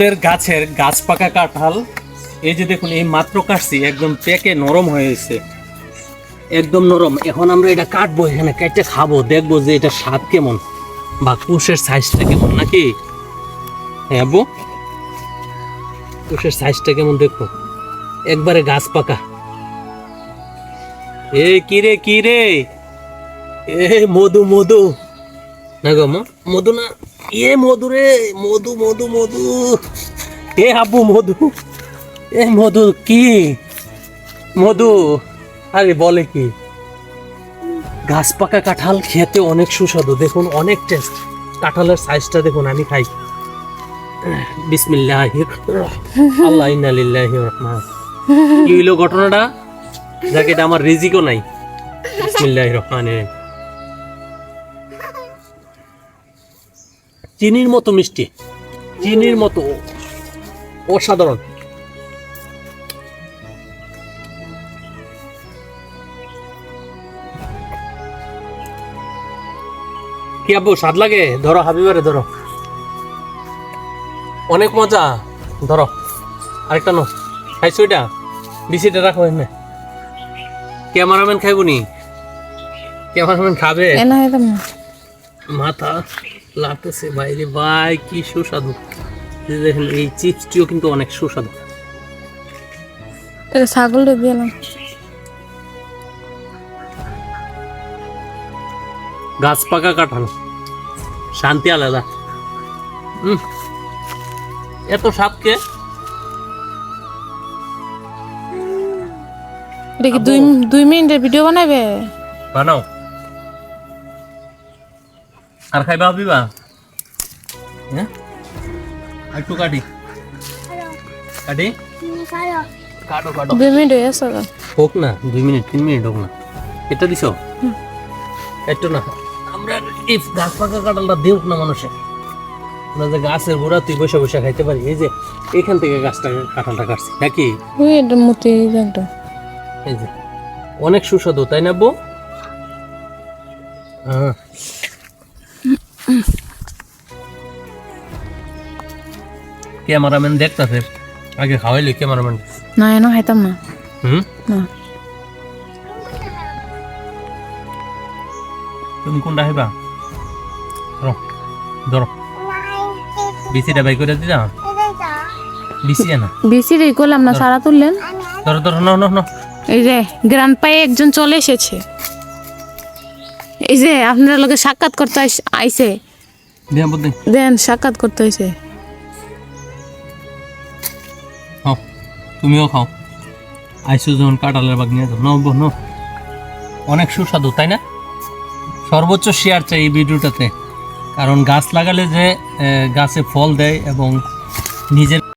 আমাদের গাছের গাছ পাকা কাঁঠাল, এই যে দেখুন, এই মাত্র কাটছি, একদম পেকে নরম হয়ে গেছে, একদম নরম। এখন আমরা এটা কাটবো, এখানে কেটে খাবো, দেখবো যে এটা স্বাদ কেমন বা কুশের সাইজটা কেমন, নাকি? হ্যাঁ আব্বু, কুশের সাইজটা কেমন দেখো, একবারে গাছ পাকা। এ কিরে কিরে, এ মধু মধু না গো, মধু না, এ মধু রে, মধু মধু মধু, এ আব্বু মধু, এ মধু কি মধু? আরে বলে কি, গাছ পাকা কাঁঠাল খেতে অনেক সুস্বাদু, দেখুন অনেক টেস্ট। কাঁঠালের সাইজটা দেখুন, আমি খাই। বিসমিল্লাহির আল্লাহ ইন্না লিল্লাহি ওয়া রাহমান। কি হইলো ঘটনাটা? যাকে এটা আমার রিজিকও নাই। বিসমিল্লাহির রহমানির রহিম। চিনির মতো মিষ্টি, চিনির মতো অসাধারণ। কি আব্বু স্বাদ লাগে? ধরো হাবিবারে, ধরো, অনেক মজা। ধরো আরেকটা নো, খাইছো এটা? বিসিটা রাখো এখানে। ক্যামেরাম্যান খাইবনি? ক্যামেরাম্যান খাবে? মাথা লাগতেছে বাইরে, ভাই কি সুস্বাদু। দেখেন এই চিপসটিও কিন্তু অনেক সুস্বাদু। ছাগল দিয়ে না, গাছ পাকা কাঁঠাল, শান্তি আলাদা। এত স্বাদ কে? এটা কি 2 মিনিটের ভিডিও বানাবে? বানাও। আর খাইবা হাবিবা? হ্যাঁ, একটু কাটি কাটি, কাটো কাটো। 2 মিনিট হয়ে গেছে। হোক না, 2 মিনিট 3 মিনিট হোক না। এটা দিছো একটু না, আমরা এই গাছ পাকা কাঁঠালটা দেউক না মানুষে, আমরা যে গাছের গোড়া তুই বসে বসে খাইতে পারি। এই যে এখান থেকে গাছটা কাঁঠালটা কাটছি, নাকি? ওই এটা মতি একদম, এই যে অনেক সুস্বাদু, তাই না বউ? হ্যাঁ, ক্যামেরাম্যান দেখতেছে, আগে খাওয়াইলি ক্যামেরাম্যান। না এনো খাইতাম না। না, তুমি কোনটা খাইবা? ধরো ধরো, বিসিটা বাই করে দিলা। বিসি না, বেশি রে করলাম না, সারা তুললেন। ধরো ধরো, না না না। এই যে গ্রান্ড পায়ে একজন চলে এসেছে, এই যে আপনার লোকে সাক্ষাৎ করতে আইছে। দেন সাক্ষাৎ করতে আইছে। খাও, তুমিও খাও। আইসো যখন কাঁঠালের বাগ নিয়ে যাও, নব ন। অনেক সুস্বাদু, তাই না? সর্বোচ্চ শেয়ার চাই এই ভিডিওটাতে, কারণ গাছ লাগালে যে গাছে ফল দেয় এবং নিজের